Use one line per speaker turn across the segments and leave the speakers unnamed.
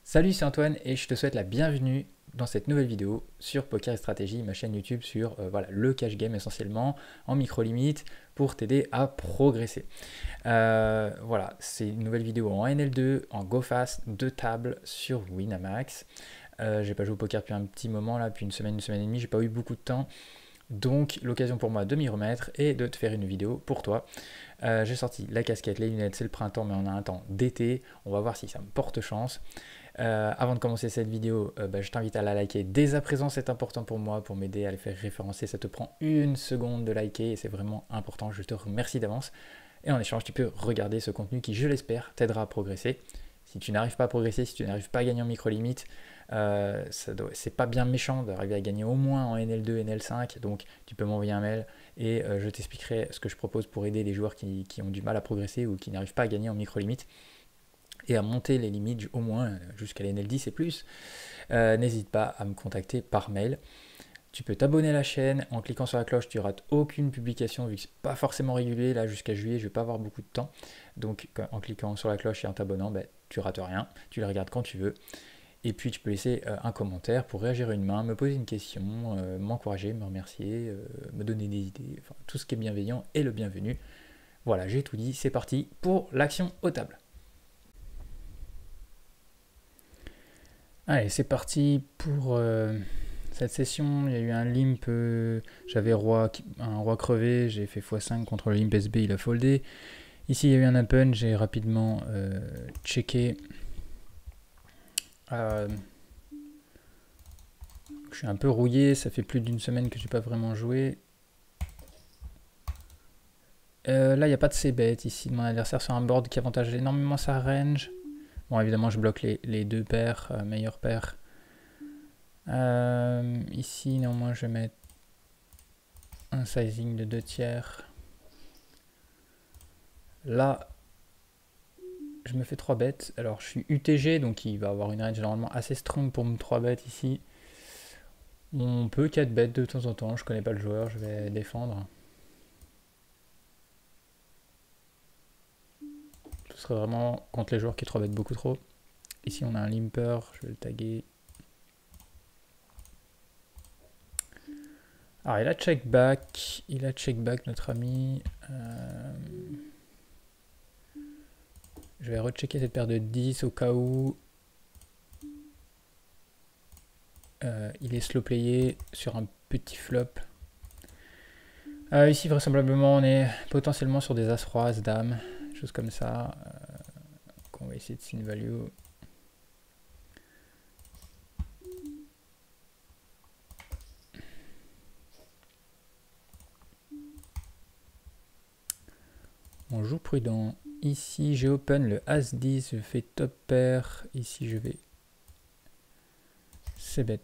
Salut, c'est Antoine et je te souhaite la bienvenue dans cette nouvelle vidéo sur Poker et Stratégie, ma chaîne YouTube sur voilà, le cash game essentiellement, en micro-limite, pour t'aider à progresser. Voilà, c'est une nouvelle vidéo en NL2, en Go Fast, de table sur Winamax. J'ai pas joué au poker depuis un petit moment, là, depuis une semaine et demie, j'ai pas eu beaucoup de temps. Donc l'occasion pour moi de m'y remettre et de te faire une vidéo pour toi. J'ai sorti la casquette, les lunettes, c'est le printemps mais on a un temps d'été, on va voir si ça me porte chance. Avant de commencer cette vidéo, je t'invite à la liker dès à présent, c'est important pour moi, pour m'aider à les faire référencer. Ça te prend une seconde de liker et c'est vraiment important, je te remercie d'avance. Et en échange, tu peux regarder ce contenu qui, je l'espère, t'aidera à progresser. Si tu n'arrives pas à progresser, si tu n'arrives pas à gagner en micro-limite, c'est pas bien méchant d'arriver à gagner au moins en NL2, NL5. Donc tu peux m'envoyer un mail et je t'expliquerai ce que je propose pour aider les joueurs qui ont du mal à progresser ou qui n'arrivent pas à gagner en micro-limite et à monter les limites au moins jusqu'à l'NL10 et plus. N'hésite pas à me contacter par mail. Tu peux t'abonner à la chaîne en cliquant sur la cloche, tu rates aucune publication vu que c'est pas forcément régulier. Là jusqu'à juillet, je vais pas avoir beaucoup de temps. Donc en cliquant sur la cloche et en t'abonnant, tu rates rien. Tu les regardes quand tu veux. Et puis tu peux laisser un commentaire pour réagir une main, me poser une question, m'encourager, me remercier, me donner des idées. Enfin, tout ce qui est bienveillant est le bienvenu. Voilà, j'ai tout dit. C'est parti pour l'action aux tables. Allez, c'est parti pour cette session. Il y a eu un limp, j'avais un roi crevé, j'ai fait x5 contre le limp SB, il a foldé. Ici, il y a eu un open, j'ai rapidement checké. Je suis un peu rouillé, ça fait plus d'une semaine que je n'ai pas vraiment joué. Là, il n'y a pas de c-bet ici de mon adversaire sur un board qui avantage énormément sa range. Bon, évidemment, je bloque les deux paires, meilleures paires. Ici, néanmoins, je vais mettre un sizing de 2 tiers. Là, je me fais 3 bêtes. Alors, je suis UTG, donc il va avoir une range normalement assez strong pour me 3 bêtes ici. On peut 4 bêtes de temps en temps. Je connais pas le joueur, je vais défendre. Ce serait vraiment contre les joueurs qui 3 bêtes beaucoup trop. Ici, on a un limper, je vais le taguer. Alors, il a check back. Notre ami. Je vais rechecker cette paire de 10 au cas où. Il est slow playé sur un petit flop. Ici, vraisemblablement, on est potentiellement sur des As-Roi, As-Dame, choses comme ça. Donc on va essayer de sin value. On joue prudent. Ici, j'ai open le As-10, je fais top pair. Ici, je vais c-bet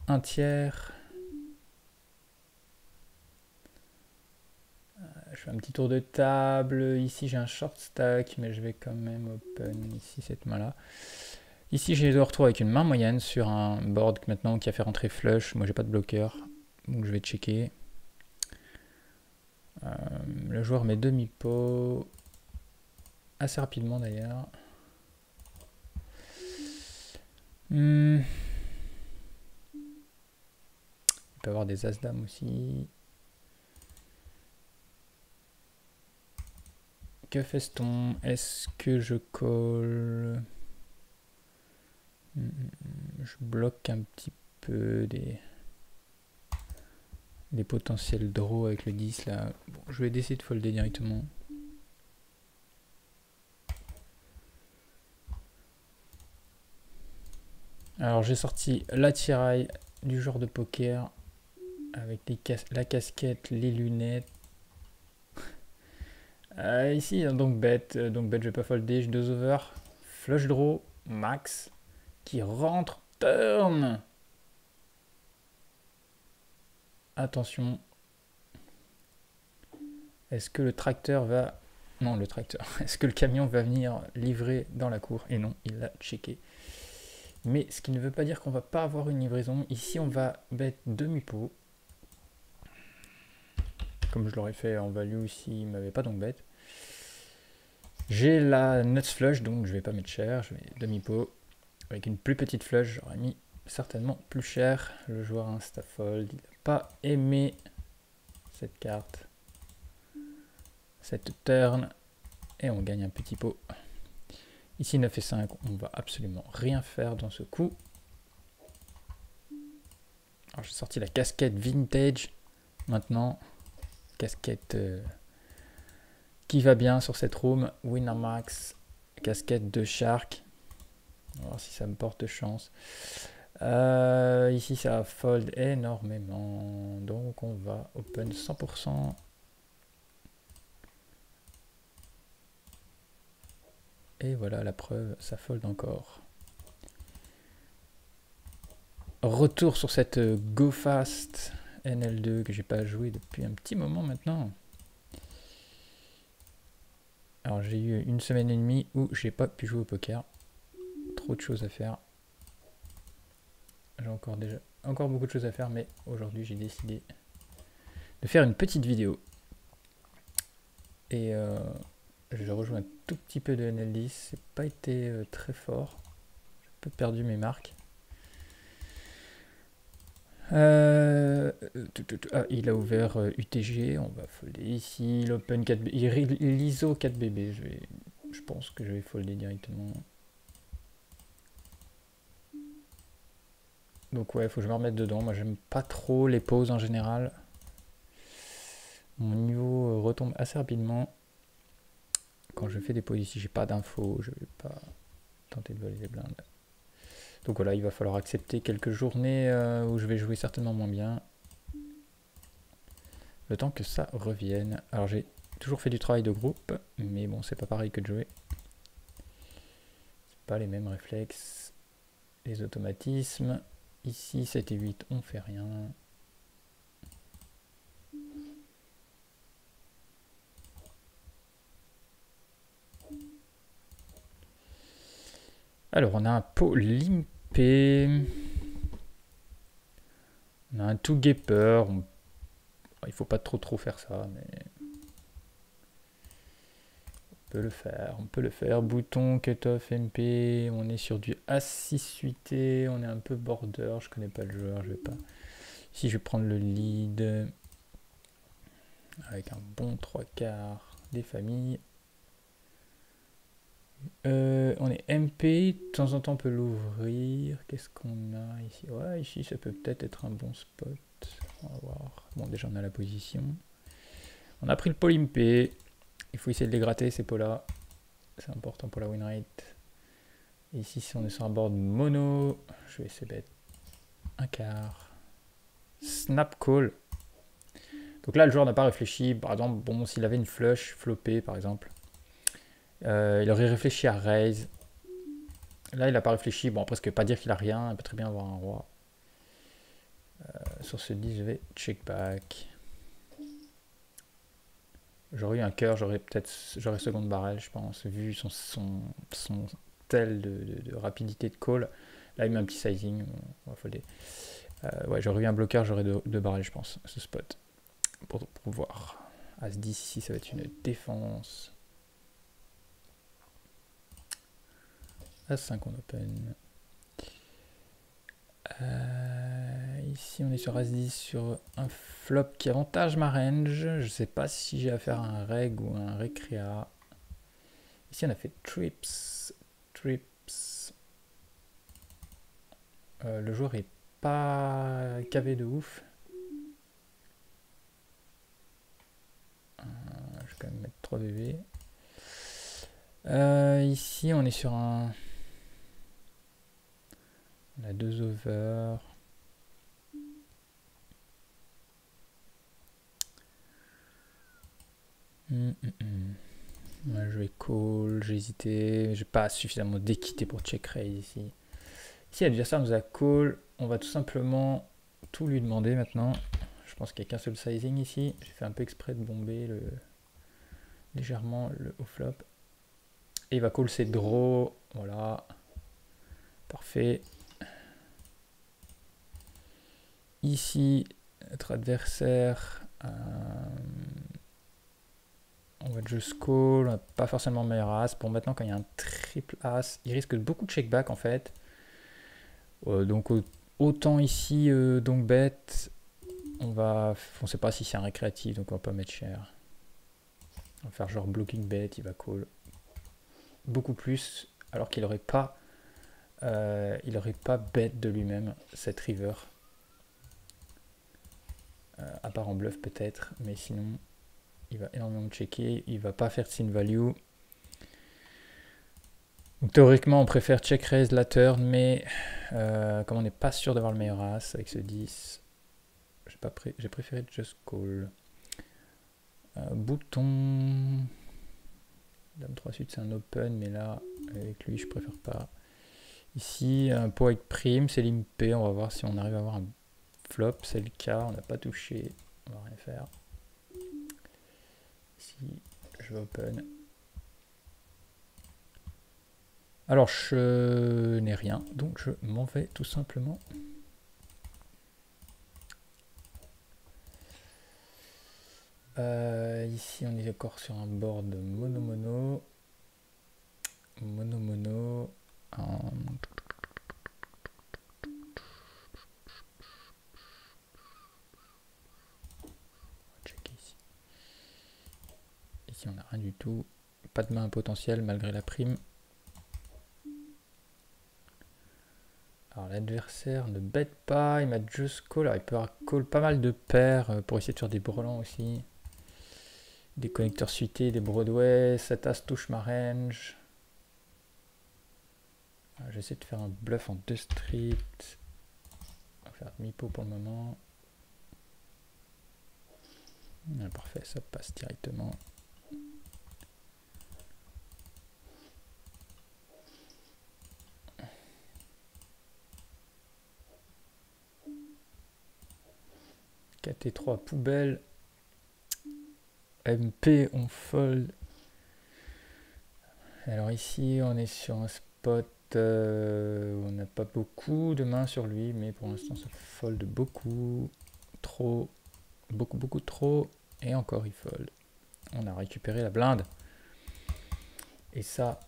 un tiers. Je fais un petit tour de table. Ici, j'ai un short stack, mais je vais quand même open ici cette main-là. Ici, j'ai le retour avec une main moyenne sur un board maintenant qui a fait rentrer flush. Moi, j'ai pas de bloqueur, donc je vais checker. Le joueur met demi-pot assez rapidement d'ailleurs. Il peut avoir des As-Dame aussi. Que fait-on? Est-ce que je call? Je bloque un petit peu des potentiels draws avec le 10 là. Bon, je vais essayer de folder directement. Alors j'ai sorti l'attirail du joueur de poker avec la casquette, les lunettes. Ici donc bet, je vais pas folder, j'ai 2 over, flush draw, max, qui rentre, turn. Attention. Est-ce que le tracteur va... Non, le tracteur. Est-ce que le camion va venir livrer dans la cour? Et non, il l'a checké. Mais ce qui ne veut pas dire qu'on va pas avoir une livraison. Ici, on va bet demi-pot. Comme je l'aurais fait en value s'il ne m'avait pas donc bet. J'ai la nuts flush, donc je vais pas mettre cher, je mets demi-pot. Avec une plus petite flush, j'aurais mis certainement plus cher. Le joueur instafold, il n'a pas aimé cette carte, cette turn, et on gagne un petit pot. Ici 9 et 5, on va absolument rien faire dans ce coup. Alors j'ai sorti la casquette vintage, maintenant, casquette qui va bien sur cette room, Winamax, casquette de Shark. On va voir si ça me porte chance. Ici ça va fold énormément, donc on va open 100%. Et voilà la preuve, ça fold encore. Retour sur cette Go Fast NL2 que j'ai pas joué depuis un petit moment maintenant. Alors j'ai eu une semaine et demie où j'ai pas pu jouer au poker. Trop de choses à faire. J'ai encore beaucoup de choses à faire, mais aujourd'hui j'ai décidé de faire une petite vidéo. Et je rejoue un tout petit peu de NL10. C'est pas été très fort. J'ai un peu perdu mes marques. Ah, il a ouvert UTG, on va folder ici, l'open 4B, l'ISO 4BB, je pense que je vais folder directement. Donc ouais, il faut que je me remette dedans, moi j'aime pas trop les pauses en général. Mon niveau retombe assez rapidement. Quand je fais des pauses ici, j'ai pas d'infos, je vais pas tenter de voler les blindes. Donc voilà, il va falloir accepter quelques journées où je vais jouer certainement moins bien. Le temps que ça revienne. Alors j'ai toujours fait du travail de groupe, mais bon, c'est pas pareil que de jouer. C'est pas les mêmes réflexes, les automatismes. Ici, 7 et 8, on fait rien. Alors, on a un pot limpé. On a un two gapper. Il faut pas trop faire ça, mais on peut le faire. Bouton, cutoff, MP. On est sur du A6 suité. On est un peu border. Je connais pas le joueur. Je vais pas. Ici, je vais prendre le lead avec un bon 3/4 des familles. On est MP, de temps en temps on peut l'ouvrir. Qu'est-ce qu'on a ici? Ouais, ici ça peut peut-être être un bon spot. On va voir. Bon, déjà on a la position. On a pris le pot impé. Il faut essayer de les gratter ces pots-là. C'est important pour la win rate. Et ici, si on est sur un board mono, je vais essayer de mettre un quart. Snap call. Donc là, le joueur n'a pas réfléchi. Par exemple, bon, s'il avait une flush floppée, par exemple, il aurait réfléchi à raise. Là, il n'a pas réfléchi. Bon, après, ce ne veut pas dire qu'il a rien. Il peut très bien avoir un roi. Sur ce 10, je vais check back. J'aurais eu un cœur, j'aurais seconde barrel, je pense, vu son tel de rapidité de call. Là, il met un petit sizing. On va folder. Ouais, j'aurais eu un bloqueur, j'aurais deux barrels, je pense, ce spot. Pour voir. As-10 ici, ça va être une défense. As-5 on open. Ici on est sur As-10 sur un flop qui avantage ma range. Je sais pas si j'ai affaire à un reg ou un récréa. Ici on a fait trips. Le joueur est pas cavé de ouf. Je vais quand même mettre 3 BB. Ici on est sur un... On a 2 over. Moi, je vais call, j'ai hésité, j'ai pas suffisamment d'équité pour check raise ici. Si l'adversaire nous a call, on va tout simplement tout lui demander maintenant. Je pense qu'il n'y a qu'un seul sizing ici. J'ai fait un peu exprès de bomber légèrement le haut flop. Et il va call ses draws. Voilà. Parfait. Ici, notre adversaire... on On va just call, pas forcément meilleur as. Bon, maintenant, quand il y a un triple as, il risque beaucoup de check-back en fait. Donc, autant ici, donc bet, on sait pas si c'est un récréatif, donc on va pas mettre cher. On va faire genre blocking bet, il va call beaucoup plus, alors qu'il aurait pas bet de lui-même cette river. À part en bluff peut-être, mais sinon il va énormément checker, il va pas faire de sin value. Donc théoriquement on préfère check raise la turn, mais comme on n'est pas sûr d'avoir le meilleur as avec ce 10, j'ai préféré just call. Bouton, dame 3 suite c'est un open, mais là avec lui je préfère pas. Ici un pot avec prime, c'est limpé, on va voir si on arrive à avoir un flop, c'est le cas, on n'a pas touché, on va rien faire. Ici je vais open. Alors je n'ai rien, donc je m'en vais tout simplement. Ici on est encore sur un board mono-mono. Mono-mono. Checker ici. Ici on n'a rien du tout. Pas de main potentielle malgré la prime. Alors l'adversaire ne bête pas, il m'a just call. Alors, il peut avoir call pas mal de paires pour essayer de faire des brelans aussi. Des connecteurs suités, des Broadway, cette as touche ma range. J'essaie de faire un bluff en 2 street. On va faire demi-pot pour le moment. Parfait, ça passe directement. KT3 poubelle. MP on fold. Alors ici on est sur un spot où on n'a pas beaucoup de mains sur lui, mais pour l'instant ça fold beaucoup, trop, beaucoup trop, et encore il fold. On a récupéré la blinde. Et ça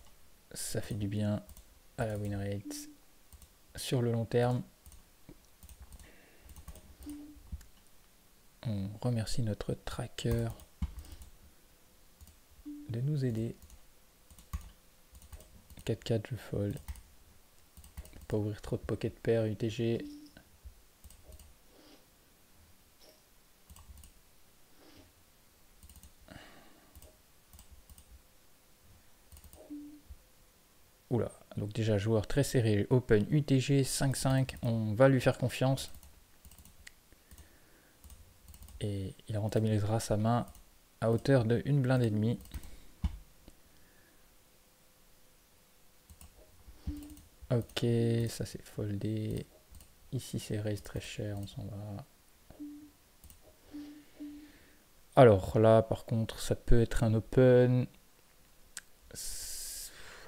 fait du bien à la win rate sur le long terme. On remercie notre tracker de nous aider. 4-4 je fold. Pas ouvrir trop de pocket pair UTG. Oula, donc déjà joueur très serré, open UTG 5-5, on va lui faire confiance. Et il rentabilisera sa main à hauteur de une blinde et demie. Ok, ça c'est foldé. Ici c'est raise très cher, on s'en va. Alors là par contre ça peut être un open.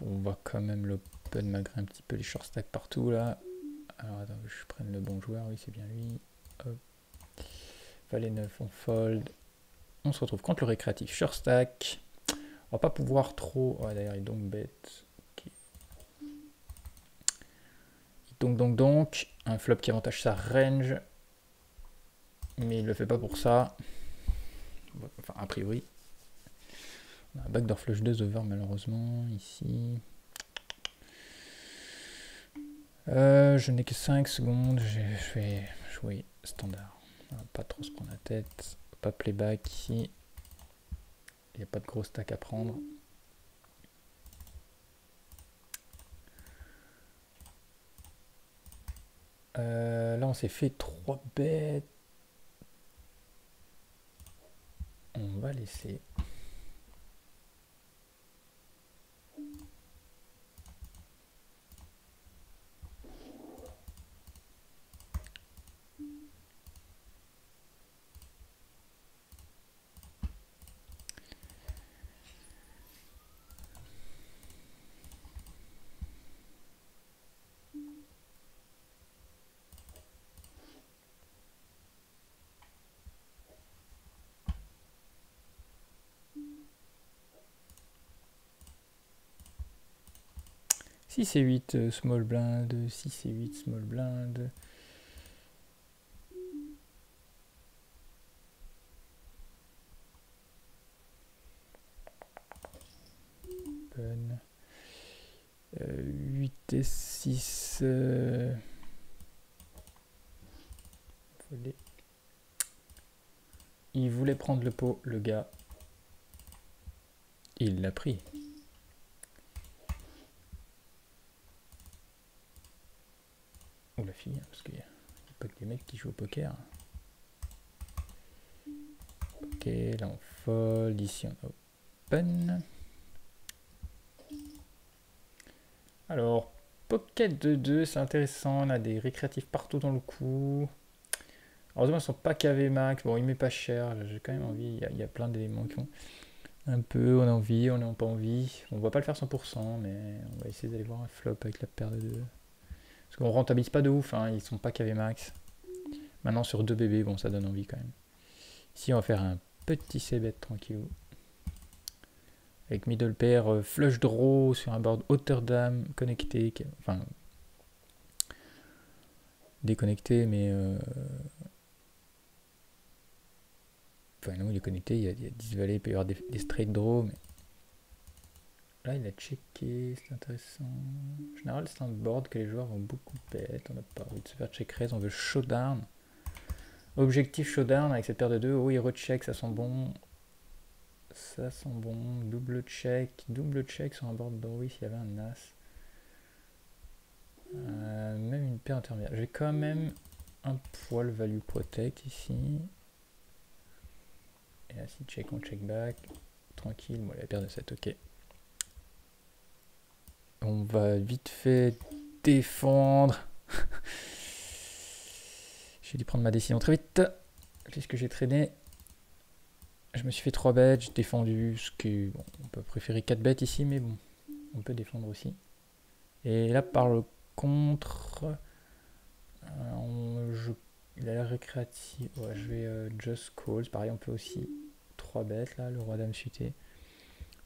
On va quand même l'open malgré un petit peu les short stacks partout là. Alors attends, je prenne le bon joueur, oui c'est bien lui. Hop. Valet 9, on fold. On se retrouve contre le récréatif short stack. On va pas pouvoir trop... Ouais d'ailleurs il donc bête. Okay. Donc, un flop qui avantage sa range. Mais il le fait pas pour ça. Enfin a priori. On a un backdoor flush 2 over malheureusement ici. Je n'ai que 5 secondes, je vais jouer standard. Pas trop se prendre la tête, pas playback ici. Il n'y a pas de gros stack à prendre. Là on s'est fait 3 bêtes. On va laisser. 6 et 8 small blind, 6 et 8 small blind. Open. 8 et 6. Il voulait prendre le pot, le gars. Il l'a pris. Ou la fille, parce qu'il n'y a pas que des mecs qui jouent au poker. Ok, là on fold, ici on open. Alors, pocket de 2, c'est intéressant, on a des récréatifs partout dans le coup. Heureusement, ils sont pas KV max, bon, il met pas cher, j'ai quand même envie, il y a plein d'éléments qui ont un peu, on a envie, on n'a pas envie. On va pas le faire 100%, mais on va essayer d'aller voir un flop avec la paire de 2. Parce qu'on rentabilise pas de ouf, hein, ils sont pas KV max. Maintenant, sur 2 bébés, bon, ça donne envie quand même. Ici, on va faire un petit c-bet tranquille. Avec middle pair, flush draw sur un board hauteur dame, connecté, enfin déconnecté, mais enfin non, il est connecté, il y a 10 valets, il peut y avoir des straight draw, mais là il a checké, c'est intéressant. En général, c'est un board que les joueurs vont beaucoup bet, on n'a pas envie de se faire check raise, on veut showdown. Objectif showdown avec cette paire de 2, oh il recheck, ça sent bon. Ça sent bon, double check sur un board draw s'il y avait un as. Même une paire intermédiaire. J'ai quand même un poil value protect ici. Et là, si check, on check back. Tranquille, bon, la paire de 7, ok. On va vite fait défendre. J'ai dû prendre ma décision très vite. Puisque j'ai traîné. Je me suis fait 3 bêtes, j'ai défendu. Ce qui, bon, on peut préférer 4 bêtes ici, mais bon, on peut défendre aussi. Et là, par le contre, il a l'air récréatif. Ouais, je vais just calls. Pareil, on peut aussi 3 bêtes là, le roi dame suité.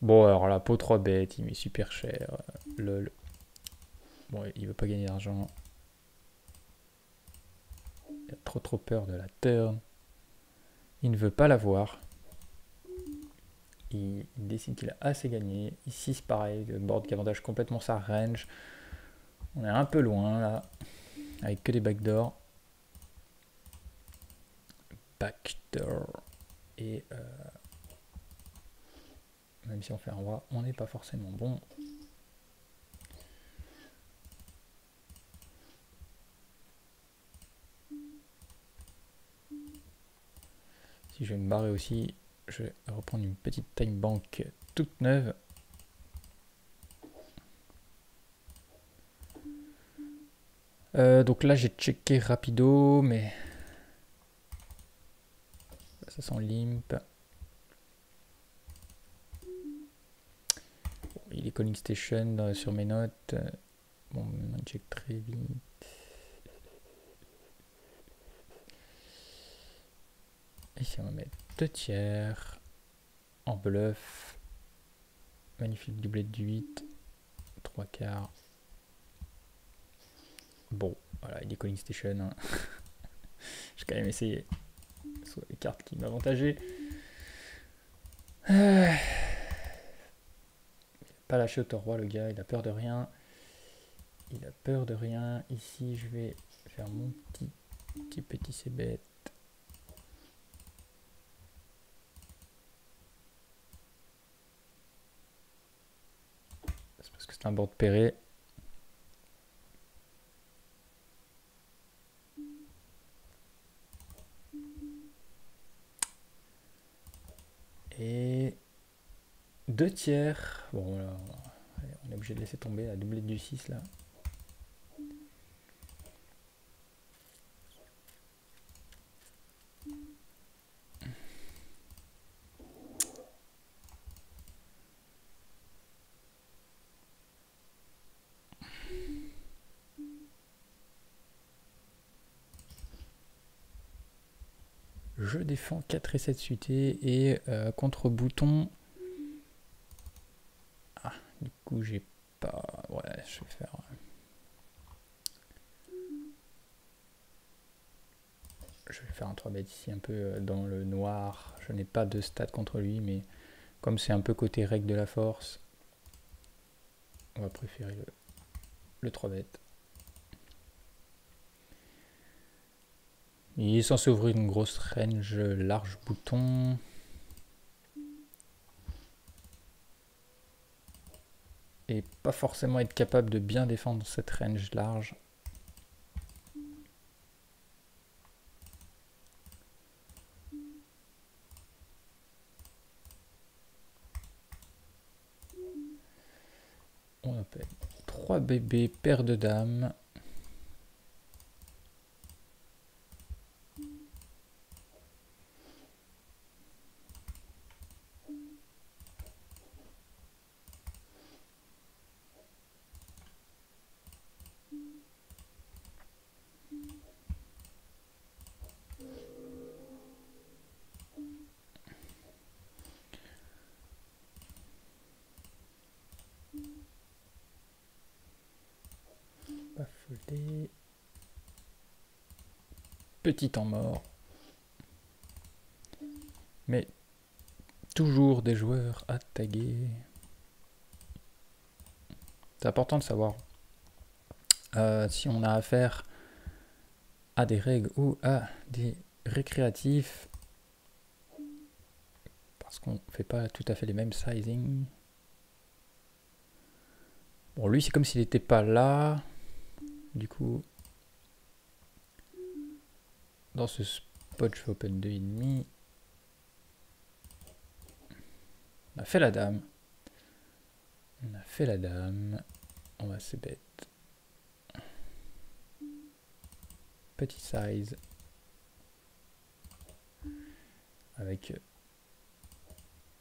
Bon, alors la pot 3 bêtes, il met super cher. Lol. Bon, il veut pas gagner d'argent. Il a trop peur de la turn. Il ne veut pas l'avoir. Il décide qu'il a assez gagné. Ici, c'est pareil, le board qui avantage complètement sa range. On est un peu loin là, avec que des backdoors. Backdoor. Et même si on fait un roi, on n'est pas forcément bon. Si je vais me barrer aussi, je vais reprendre une petite time bank toute neuve. Donc là j'ai checké rapido, mais ça sent limp. Bon, il est calling station sur mes notes. Bon, on check très vite. Ici on va mettre 2 tiers en bluff. Magnifique doublet de 8. 3 quarts. Bon, voilà, il est calling station. Hein. J'ai quand même essayé. Soit les cartes qui m'avantageaient. Pas lâché au roi le gars, il a peur de rien. Il a peur de rien. Ici, je vais faire mon petit c-bet. C'est parce que c'est un board pairé. Et 2 tiers. Bon, voilà. On est obligé de laisser tomber la doublette du 6 là. Je défends 4 et 7 suités et contre bouton. Ah, du coup j'ai pas... Ouais, je vais faire... Je vais faire un 3 bêtes ici un peu dans le noir. Je n'ai pas de stats contre lui, mais comme c'est un peu côté règle de la force, on va préférer le 3 bêtes. Il est censé ouvrir une grosse range large bouton. Et pas forcément être capable de bien défendre cette range large. On appelle 3 bébés, paire de dames. Pas foldé. Petit temps mort. Mais toujours des joueurs à taguer. C'est important de savoir si on a affaire à des règles ou à des récréatifs. Parce qu'on ne fait pas tout à fait les mêmes sizing. Bon, lui, c'est comme s'il n'était pas là. Du coup, dans ce spot, je fais open 2,5. On a fait la dame. On a fait la dame. On va se bet. Petit size. Avec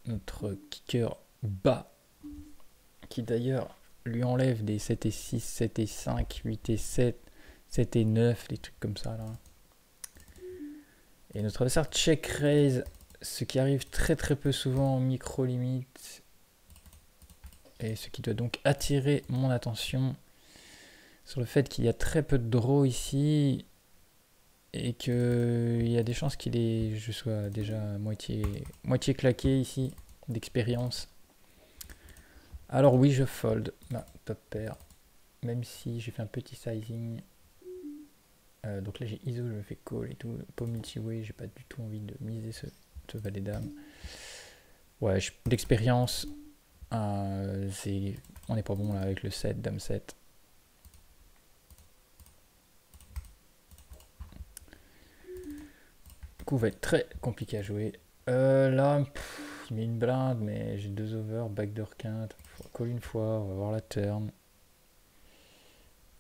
notre kicker bas. Qui d'ailleurs lui enlève des 7 et 6, 7 et 5, 8 et 7, 7 et 9, des trucs comme ça là. Et notre adversaire check raise, ce qui arrive très peu souvent en micro limite. Et ce qui doit donc attirer mon attention sur le fait qu'il y a très peu de draw ici. Et qu'il y a des chances je sois déjà moitié claqué ici d'expérience. Alors oui, je fold ma top pair, même si j'ai fait un petit sizing. Donc là j'ai ISO, je me fais call et tout. Pas multi-way, j'ai pas du tout envie de miser ce valet dame. Ouais, d'expérience, on n'est pas bon là avec le 7, dame 7. Le coup va être très compliqué à jouer. Là, il met une blinde, mais j'ai 2 over, backdoor quinte. Call une fois, on va voir la turn.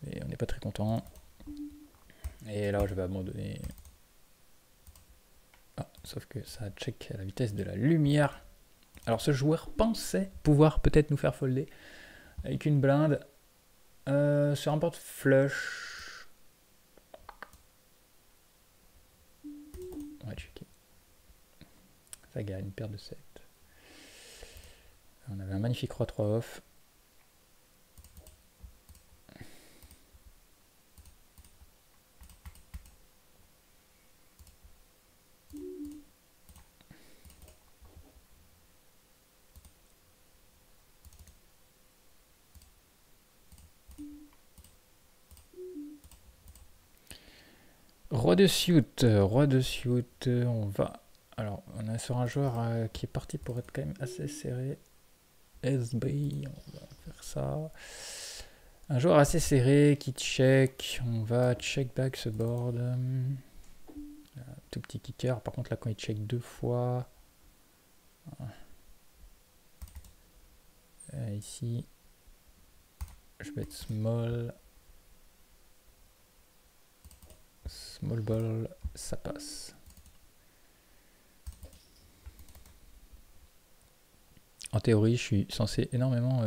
Et on n'est pas très content. Et là, je vais abandonner. Ah, sauf que ça check à la vitesse de la lumière. Alors, ce joueur pensait pouvoir peut-être nous faire folder avec une blinde sur un board flush. On va checker. Ça gagne, une paire de 7. On avait un magnifique roi 3 off. Roi de suit, on va... Alors, on est sur un joueur qui est parti pour être quand même assez serré. SB, on va faire ça. Un joueur assez serré qui check, on va check back ce board. Tout petit kicker, par contre là quand il check 2 fois. Ici, je vais être small. Small ball, ça passe. En théorie, je suis censé énormément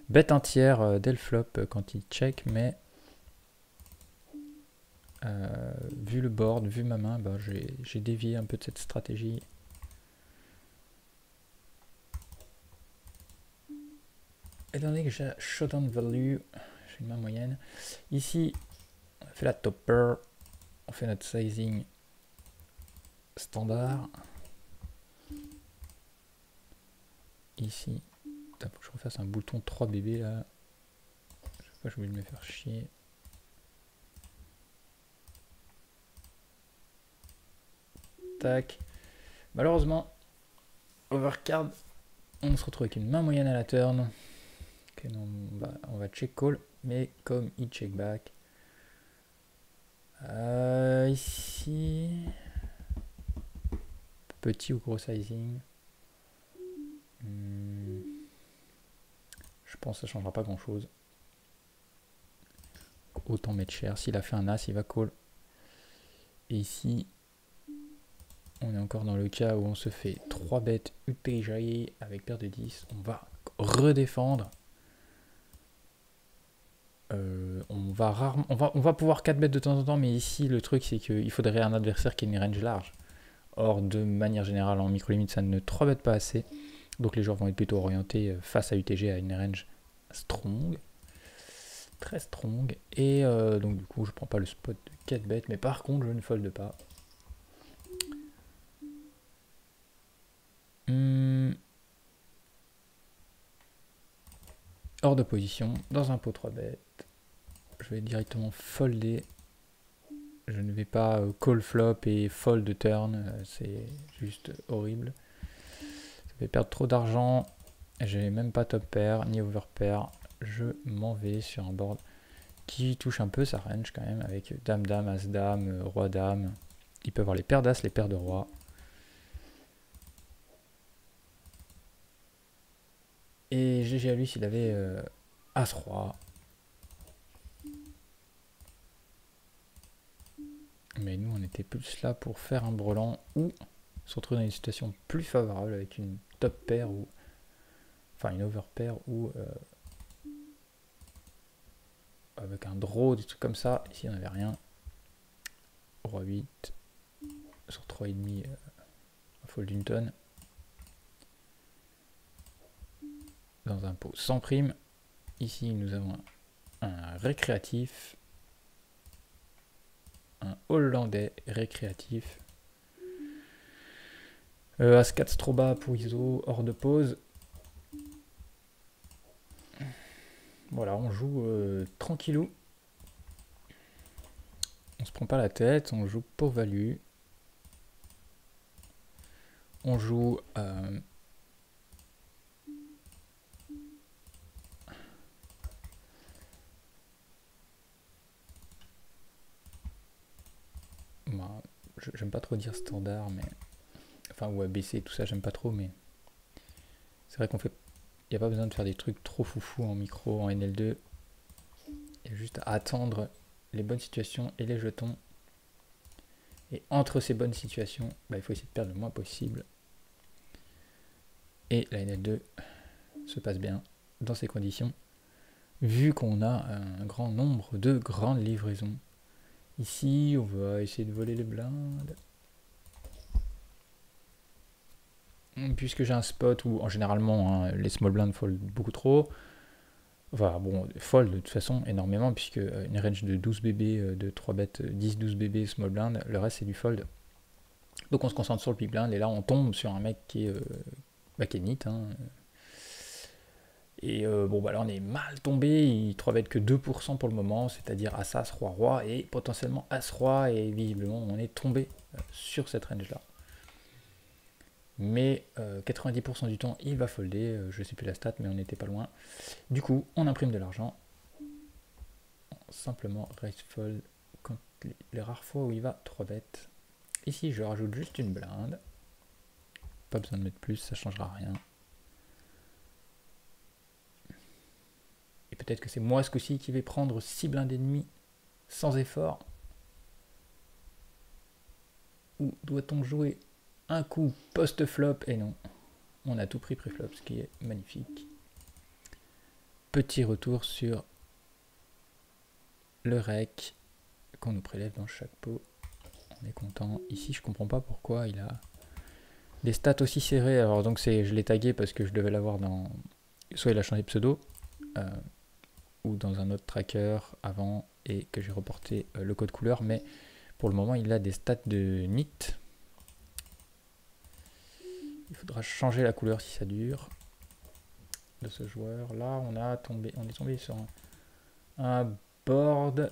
bet un tiers dès le flop quand il check, mais vu le board, vu ma main, bah, j'ai dévié un peu de cette stratégie. étant donné que j'ai showdown value, j'ai une main moyenne. Ici, on a fait la topper, on fait notre sizing standard. Ici, faut que je refasse un bouton 3 bébés là. Je sais pas, j'ai oublié de me faire chier. Tac. Malheureusement, overcard, on se retrouve avec une main moyenne à la turn. Ok, non, on va check call, mais comme il check back. Ici, petit ou gros sizing. Je pense que ça changera pas grand chose. Autant mettre cher. S'il a fait un as, il va call. Et ici, on est encore dans le cas où on se fait 3 bêtes UTG avec paire de 10. On va redéfendre. On va pouvoir 4 bêtes de temps en temps, mais ici le truc c'est qu'il faudrait un adversaire qui ait une range large. Or, de manière générale, en micro-limite, ça ne 3 bêtes pas assez. Donc les joueurs vont être plutôt orientés face à UTG à une range strong. Très strong. Et donc du coup, je prends pas le spot de 4 bêtes, mais par contre, je ne fold pas. Hors de position, dans un pot 3 bêtes. Je vais directement folder. Je ne vais pas call flop et fold turn, c'est juste horrible. Ça fait perdre trop d'argent. J'ai même pas top pair ni over pair. Je m'en vais sur un board qui touche un peu sa range quand même avec dame dame, as dame, roi dame. Il peut avoir les paires d'as, les paires de roi. Et GG à lui s'il avait as roi. Mais nous, on était plus là pour faire un brelan ou se retrouver dans une situation plus favorable avec une top pair ou. Enfin, une over pair ou. Avec un draw, des trucs comme ça. Ici, on n'avait rien. Roi 8. Sur 3,5, fold une tonne. Dans un pot sans prime. Ici, nous avons un récréatif. Un hollandais récréatif. As-4 Stroba pour ISO, hors de pause. Voilà, on joue tranquillou. On se prend pas la tête, on joue pour value. On joue j'aime pas trop dire standard, mais enfin ou ABC, tout ça j'aime pas trop, mais c'est vrai qu'on fait, il n'y a pas besoin de faire des trucs trop foufou en micro, en NL2. Il y a juste à attendre les bonnes situations et les jetons. Et entre ces bonnes situations, il faut essayer de perdre le moins possible. Et la NL2 se passe bien dans ces conditions, vu qu'on a un grand nombre de grandes livraisons. Ici, on va essayer de voler les blindes. Puisque j'ai un spot où, généralement, les small blinds fold beaucoup trop. Enfin, bon, fold de toute façon énormément, puisque une range de 12 bébés, de 3 bêtes, 10-12 bébés small blind, le reste c'est du fold. Donc on se concentre sur le big blind, et là on tombe sur un mec qui est neat. Et bon, là on est mal tombé, il 3 bêtes que 2% pour le moment, c'est-à-dire As-As, Roi-Roi, et potentiellement As-Roi, et visiblement on est tombé sur cette range-là. Mais 90% du temps il va folder, je sais plus la stat, mais on n'était pas loin. Du coup, on imprime de l'argent. Simplement raise fold quand les rares fois où il va 3 bêtes. Ici, je rajoute juste une blinde. Pas besoin de mettre plus, ça changera rien. Et peut-être que c'est moi ce coup-ci qui vais prendre 6 blindes et demi sans effort. Ou doit-on jouer un coup post-flop? Et non, on a tout pris pré-flop, ce qui est magnifique. Petit retour sur le rec qu'on nous prélève dans chaque pot. On est content. Ici, je comprends pas pourquoi il a des stats aussi serrées. Alors donc je l'ai tagué parce que je devais l'avoir dans. Soit il a changé de pseudo, ou dans un autre tracker avant et que j'ai reporté le code couleur, mais pour le moment il a des stats de NIT. Il faudra changer la couleur si ça dure de ce joueur. Là on est tombé sur un board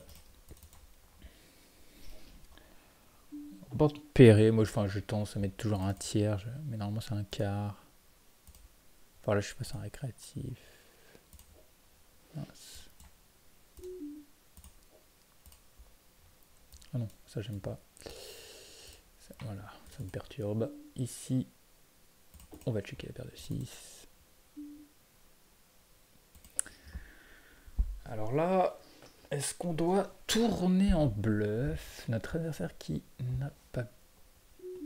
pairé. Moi je tendance à mettre toujours un tiers, mais normalement c'est un quart. Enfin là je suis passé en récréatif. Mince. Ah non, ça j'aime pas. Ça, voilà, ça me perturbe. Ici, on va checker la paire de 6. Alors là, est-ce qu'on doit tourner en bluff? Notre adversaire qui n'a pas...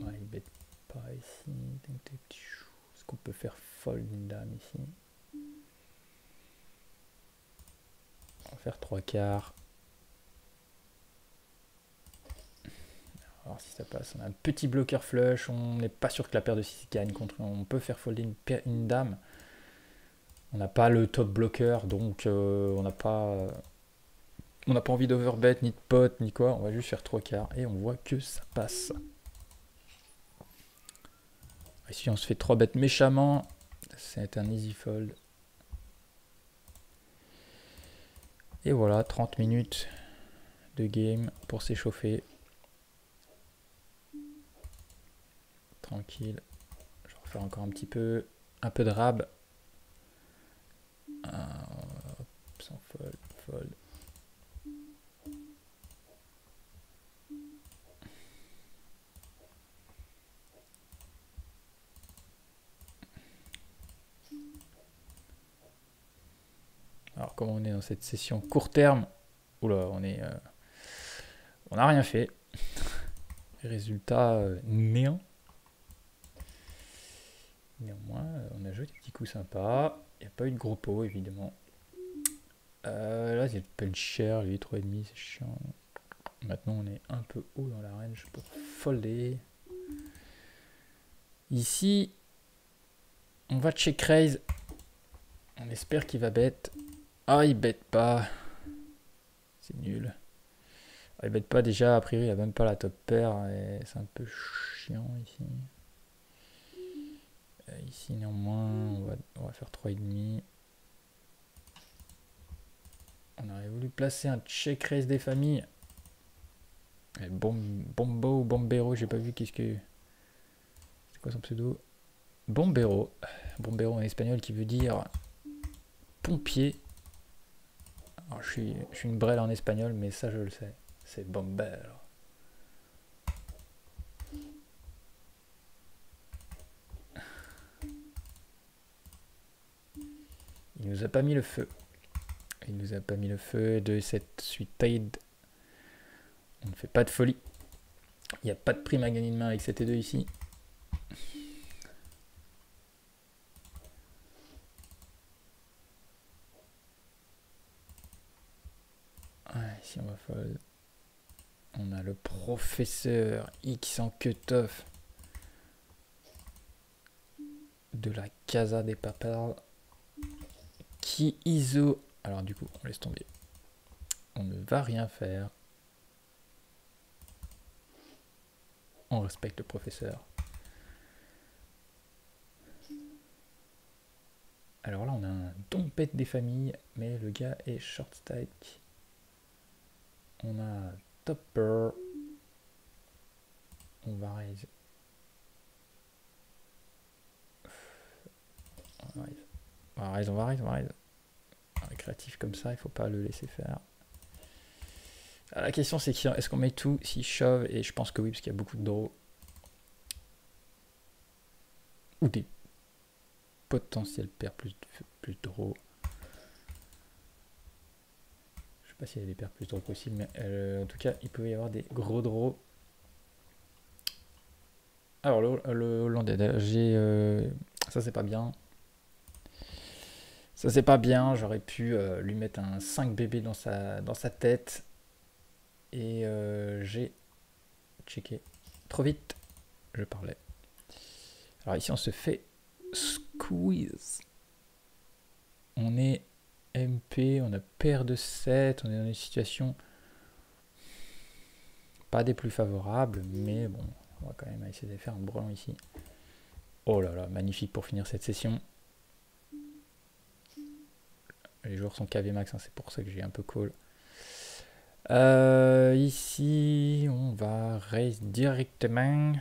Ouais, il bête pas ici. Est-ce qu'on peut faire fold une dame ici? On va faire 3 quarts. On va voir si ça passe. On a un petit bloqueur flush. On n'est pas sûr que la paire de 6 gagne contre. On peut faire folder une dame. On n'a pas le top bloqueur, donc on n'a pas envie d'overbet, ni de pot, ni quoi. On va juste faire 3 quarts et on voit que ça passe. Ici, on se fait 3 bêtes méchamment. C'est un easy fold. Et voilà, 30 minutes de game pour s'échauffer. Tranquille. Je vais refaire encore un petit peu. Un peu de rab. Sans fold, fold. Alors, comme on est dans cette session court terme, oula, on n'a rien fait. Résultat néant. Néanmoins, on a joué des petits coups sympas. Il n'y a pas eu de gros pots, évidemment. Là, il y a le puncher, lui, 3,5, c'est chiant. Maintenant, on est un peu haut dans la range pour folder. Ici, on va check raise. On espère qu'il va bet. Ah, il bet pas. C'est nul. Ah, il bet pas déjà, a priori, il a même pas la top pair. C'est un peu chiant ici. Ici, néanmoins, on va faire 3,5. On aurait voulu placer un check raise des familles. Bombo ou Bombero, j'ai pas vu qu'est-ce que... C'est quoi son pseudo? Bombero. Bombero en espagnol qui veut dire pompier. Alors, je suis une brêle en espagnol, mais ça je le sais. C'est bombero. Il nous a pas mis le feu. Il nous a pas mis le feu de cette suite tide. On ne fait pas de folie. Il n'y a pas de prime à gagner de main avec 7 et 2 ici. Ouais, ici on va fold. On a le professeur X en cut-off de la Casa des Papal qui ISO. Alors du coup, on laisse tomber. On ne va rien faire. On respecte le professeur. Alors là, on a un dompette des familles, mais le gars est short stack. On a topper. On va raise. On va raise. Créatif comme ça, il faut pas le laisser faire. Alors, la question c'est est-ce qu'on met tout s'il shove, et je pense que oui parce qu'il y a beaucoup de draws. Ou des potentiels paires plus de draws. Je sais pas s'il y a des paires plus draws possibles, mais en tout cas il peut y avoir des gros draws. Alors le hollandais, ça c'est pas bien. Ça c'est pas bien, j'aurais pu lui mettre un 5 bébé dans sa tête. Et j'ai checké trop vite, je parlais. Alors ici on se fait squeeze. On est MP, on a paire de 7, on est dans une situation pas des plus favorables, mais bon, on va quand même essayer de faire un brelan ici. Oh là là, magnifique pour finir cette session. Les joueurs sont KV max, hein, c'est pour ça que j'ai un peu call. Ici, on va raise directement.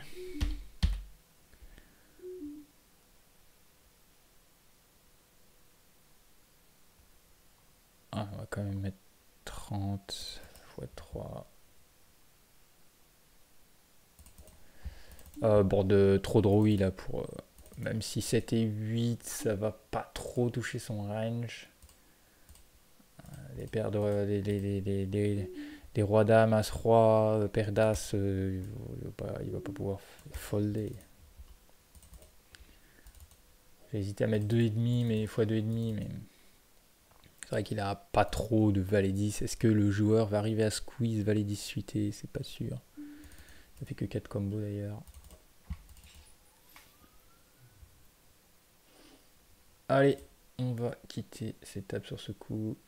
Ah, on va quand même mettre 30 x 3. Bon, trop de rouille là pour... même si 7 et 8, ça va pas trop toucher son range. Les paires de... les rois dames, as roi, paire d'as, il va pas pouvoir folder. J'ai hésité à mettre 2,5, mais x 2,5, mais... C'est vrai qu'il a pas trop de valet 10. Est-ce que le joueur va arriver à squeeze valet 10 suité? C'est pas sûr. Ça fait que 4 combos d'ailleurs. Allez, on va quitter ces tables sur ce coup.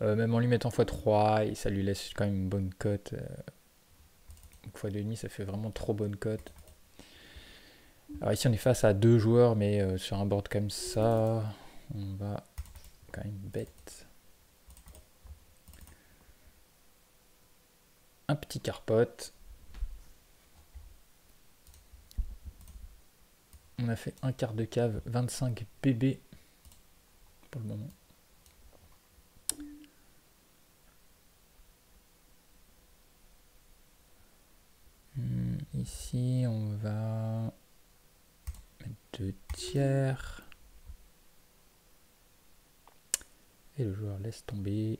Même en lui mettant x3, et ça lui laisse quand même une bonne cote. x2,5, ça fait vraiment trop bonne cote. Alors ici, on est face à 2 joueurs, mais sur un board comme ça, on va quand même bet. Un petit carpote. On a fait un quart de cave, 25 PB pour le moment. Ici, on va mettre 2 tiers. Et le joueur laisse tomber.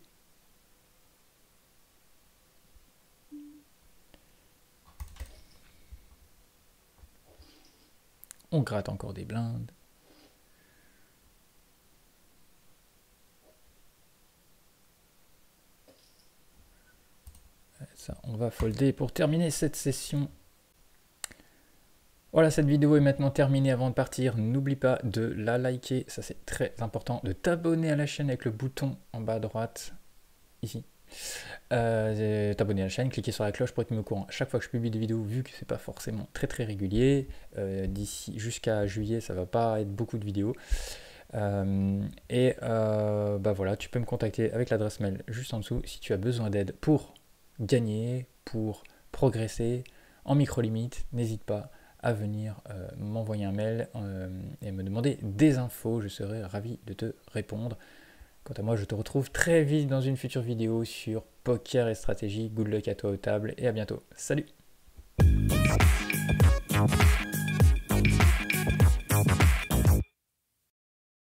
On gratte encore des blindes. Ça, on va folder pour terminer cette session. Voilà, cette vidéo est maintenant terminée. Avant de partir, n'oublie pas de la liker, ça c'est très important, de t'abonner à la chaîne avec le bouton en bas à droite, ici. T'abonner à la chaîne, cliquer sur la cloche pour être mis au courant à chaque fois que je publie des vidéos, vu que c'est pas forcément très régulier. D'ici jusqu'à juillet, ça va pas être beaucoup de vidéos. Bah voilà, tu peux me contacter avec l'adresse mail juste en dessous si tu as besoin d'aide pour gagner, pour progresser en micro-limite. N'hésite pas à venir m'envoyer un mail et me demander des infos, je serai ravi de te répondre. Quant à moi, je te retrouve très vite dans une future vidéo sur poker et stratégie. Good luck à toi aux tables et à bientôt. Salut!